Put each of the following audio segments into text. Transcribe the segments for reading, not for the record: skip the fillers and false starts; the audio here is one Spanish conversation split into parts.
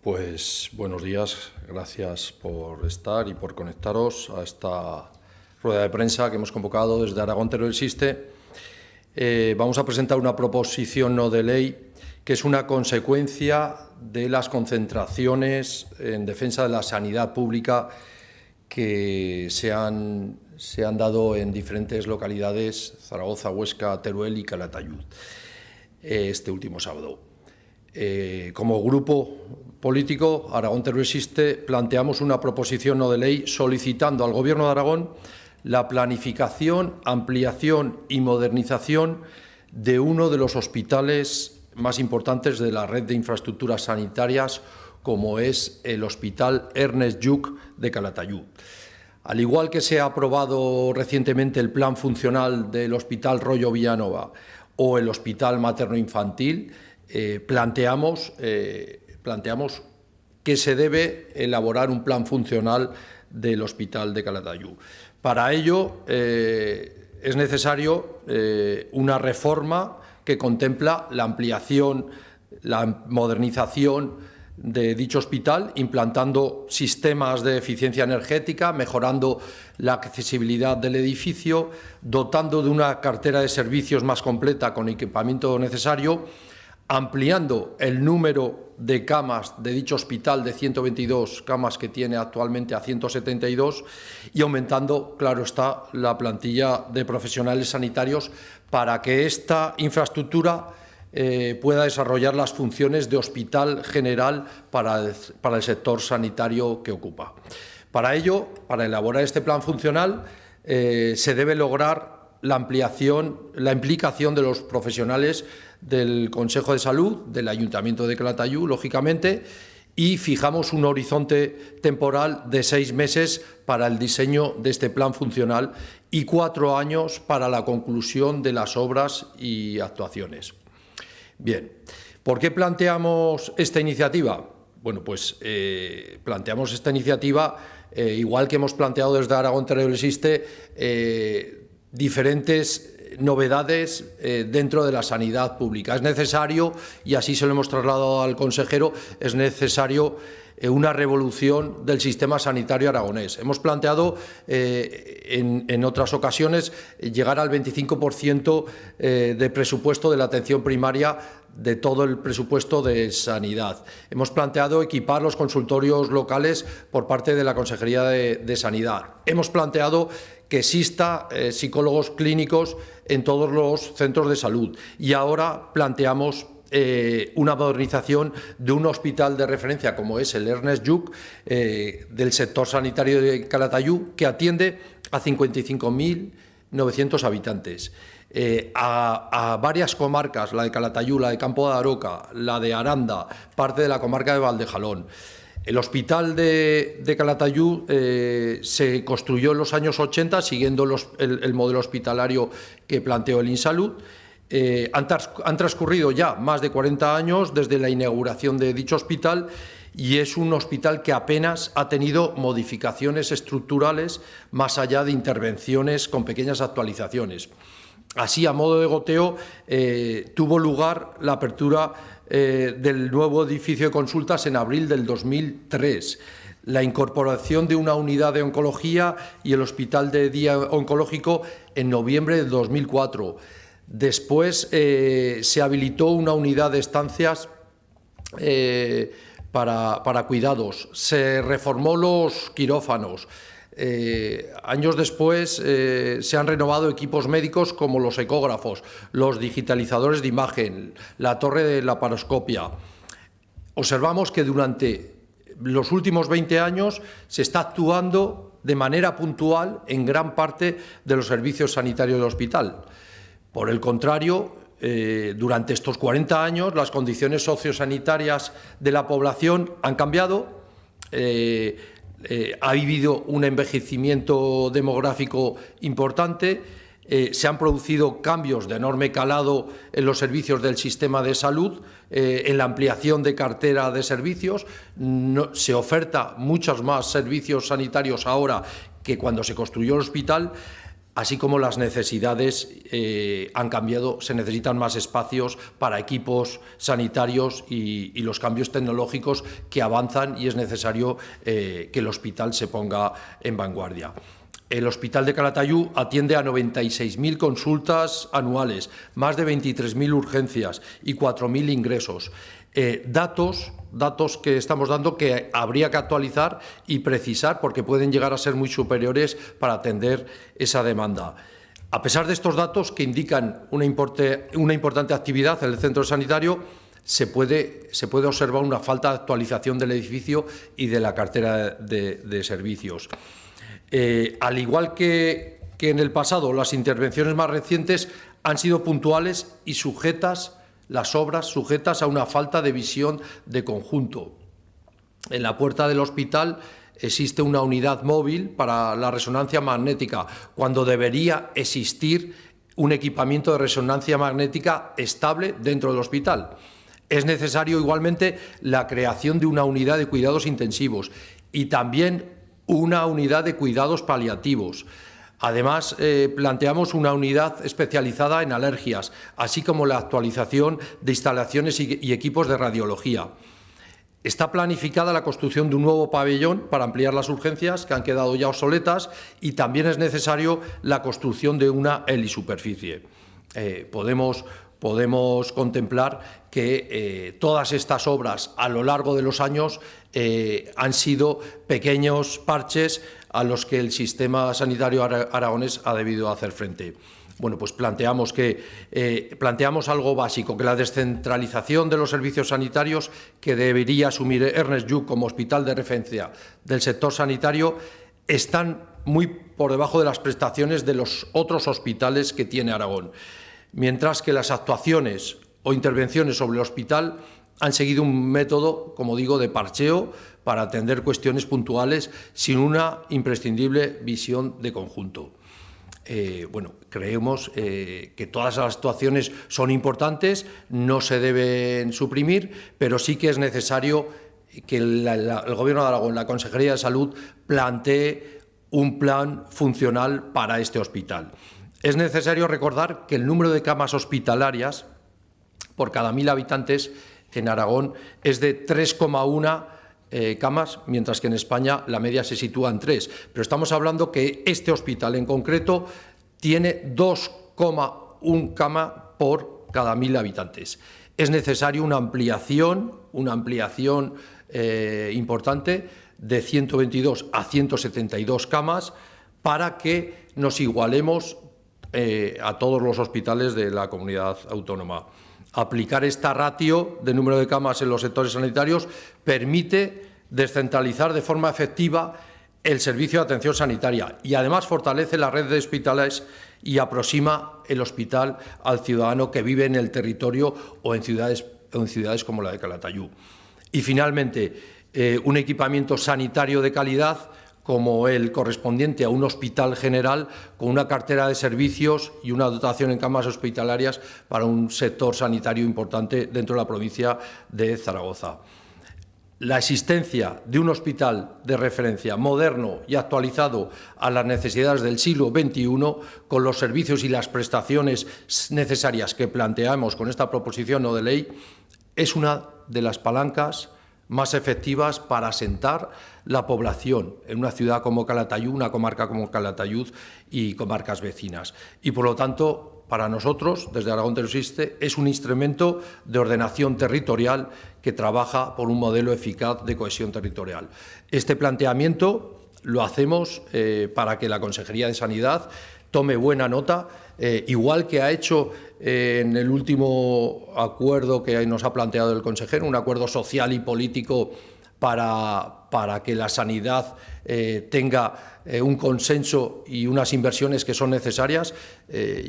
Pues buenos días, gracias por estar y por conectaros a esta rueda de prensa que hemos convocado desde Aragón Teruel Existe. Vamos a presentar una proposición no de ley que es una consecuencia de las concentraciones en defensa de la sanidad pública que se han dado en diferentes localidades, Zaragoza, Huesca, Teruel y Calatayud, este último sábado. Como grupo político, Aragón Teruel Existe, planteamos una proposición no de ley solicitando al Gobierno de Aragón la planificación, ampliación y modernización de uno de los hospitales más importantes de la red de infraestructuras sanitarias, como es el Hospital Ernest Lluch de Calatayud. Al igual que se ha aprobado recientemente el plan funcional del Hospital Rollo Villanova o el Hospital Materno-Infantil, planteamos que se debe elaborar un plan funcional del Hospital de Calatayud. Para ello es necesario una reforma que contempla la ampliación, la modernización de dicho hospital, implantando sistemas de eficiencia energética, mejorando la accesibilidad del edificio, dotando de una cartera de servicios más completa con equipamiento necesario, ampliando el número de camas de dicho hospital de 122 camas que tiene actualmente a 172 y aumentando, claro está, la plantilla de profesionales sanitarios para que esta infraestructura pueda desarrollar las funciones de hospital general para el sector sanitario que ocupa. Para ello, para elaborar este plan funcional, se debe lograr la ampliación, la implicación de los profesionales del Consejo de Salud, del Ayuntamiento de Calatayud, lógicamente, y fijamos un horizonte temporal de 6 meses para el diseño de este plan funcional y 4 años para la conclusión de las obras y actuaciones. Bien, ¿por qué planteamos esta iniciativa? Bueno, pues planteamos esta iniciativa, igual que hemos planteado desde Aragón Teruel Existe, diferentes novedades dentro de la sanidad pública. Es necesario, y así se lo hemos trasladado al consejero, es necesario una revolución del sistema sanitario aragonés. Hemos planteado en otras ocasiones llegar al 25% de presupuesto de la atención primaria de todo el presupuesto de sanidad. Hemos planteado equipar los consultorios locales por parte de la Consejería de Sanidad. Hemos planteado que exista psicólogos clínicos en todos los centros de salud y ahora planteamos una modernización de un hospital de referencia como es el Ernest Lluch del sector sanitario de Calatayud, que atiende a 55.900 habitantes. A varias comarcas, la de Calatayud, la de Campo de Aroca, la de Aranda, parte de la comarca de Valdejalón. El hospital de Calatayud se construyó en los años 80 siguiendo el modelo hospitalario que planteó el INSalud. Han transcurrido ya más de 40 años desde la inauguración de dicho hospital y es un hospital que apenas ha tenido modificaciones estructurales más allá de intervenciones con pequeñas actualizaciones. Así, a modo de goteo, tuvo lugar la apertura del nuevo edificio de consultas en abril del 2003, la incorporación de una unidad de oncología y el hospital de día oncológico en noviembre de 2004. Después se habilitó una unidad de estancias para cuidados, se reformó los quirófanos. Años después se han renovado equipos médicos como los ecógrafos, los digitalizadores de imagen, la torre de laparoscopia. Observamos que durante los últimos 20 años se está actuando de manera puntual en gran parte de los servicios sanitarios del hospital. Por el contrario, durante estos 40 años las condiciones sociosanitarias de la población han cambiado. Ha habido un envejecimiento demográfico importante, se han producido cambios de enorme calado en los servicios del sistema de salud, en la ampliación de cartera de servicios. Se oferta muchos más servicios sanitarios ahora que cuando se construyó el hospital. así como las necesidades han cambiado, se necesitan más espacios para equipos sanitarios y los cambios tecnológicos que avanzan y es necesario que el hospital se ponga en vanguardia. El Hospital de Calatayud atiende a 96.000 consultas anuales, más de 23.000 urgencias y 4.000 ingresos. Datos que estamos dando que habría que actualizar y precisar porque pueden llegar a ser muy superiores para atender esa demanda. A pesar de estos datos que indican una importante actividad en el centro sanitario, se puede observar una falta de actualización del edificio y de la cartera de servicios. Al igual que en el pasado, las intervenciones más recientes han sido puntuales y las obras sujetas a una falta de visión de conjunto. En la puerta del hospital existe una unidad móvil para la resonancia magnética, cuando debería existir un equipamiento de resonancia magnética estable dentro del hospital. Es necesario igualmente la creación de una unidad de cuidados intensivos y también una unidad de cuidados paliativos. Además, planteamos una unidad especializada en alergias, así como la actualización de instalaciones y equipos de radiología. Está planificada la construcción de un nuevo pabellón para ampliar las urgencias, que han quedado ya obsoletas, y también es necesario la construcción de una helisuperficie. Podemos contemplar que todas estas obras a lo largo de los años han sido pequeños parches a los que el sistema sanitario aragonés ha debido hacer frente. Bueno, pues planteamos algo básico, que la descentralización de los servicios sanitarios que debería asumir Ernest Lluch como hospital de referencia del sector sanitario están muy por debajo de las prestaciones de los otros hospitales que tiene Aragón, mientras que las actuaciones o intervenciones sobre el hospital han seguido un método, como digo, de parcheo para atender cuestiones puntuales sin una imprescindible visión de conjunto. Creemos que todas las actuaciones son importantes, no se deben suprimir, pero sí que es necesario que el Gobierno de Aragón, la Consejería de Salud, plantee un plan funcional para este hospital. Es necesario recordar que el número de camas hospitalarias por cada 1.000 habitantes en Aragón es de 3,1 camas, mientras que en España la media se sitúa en 3. Pero estamos hablando que este hospital en concreto tiene 2,1 camas por cada 1.000 habitantes. Es necesario una ampliación importante de 122 a 172 camas para que nos igualemos a todos los hospitales de la comunidad autónoma. Aplicar esta ratio de número de camas en los sectores sanitarios permite descentralizar de forma efectiva el servicio de atención sanitaria y además fortalece la red de hospitales y aproxima el hospital al ciudadano que vive en el territorio o en ciudades como la de Calatayud. Y finalmente, un equipamiento sanitario de calidad como el correspondiente a un hospital general con una cartera de servicios y una dotación en camas hospitalarias para un sector sanitario importante dentro de la provincia de Zaragoza. La existencia de un hospital de referencia moderno y actualizado a las necesidades del siglo XXI, con los servicios y las prestaciones necesarias que planteamos con esta proposición no de ley, es una de las palancas más efectivas para asentar la población en una ciudad como Calatayud, una comarca como Calatayud y comarcas vecinas. Y, por lo tanto, para nosotros, desde Aragón Telesiste, es un instrumento de ordenación territorial que trabaja por un modelo eficaz de cohesión territorial. Este planteamiento lo hacemos para que la Consejería de Sanidad tome buena nota, igual que ha hecho en el último acuerdo que nos ha planteado el consejero, un acuerdo social y político para que la sanidad tenga un consenso y unas inversiones que son necesarias.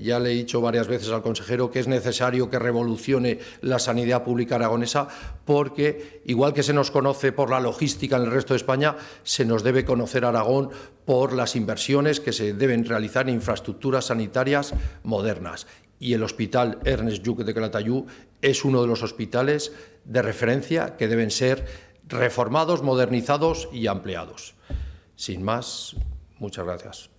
Ya le he dicho varias veces al consejero que es necesario que revolucione la sanidad pública aragonesa porque, igual que se nos conoce por la logística en el resto de España, se nos debe conocer Aragón por las inversiones que se deben realizar en infraestructuras sanitarias modernas. Y el Hospital Ernest Lluch de Calatayud es uno de los hospitales de referencia que deben ser reformados, modernizados y ampliados. Sin más, muchas gracias.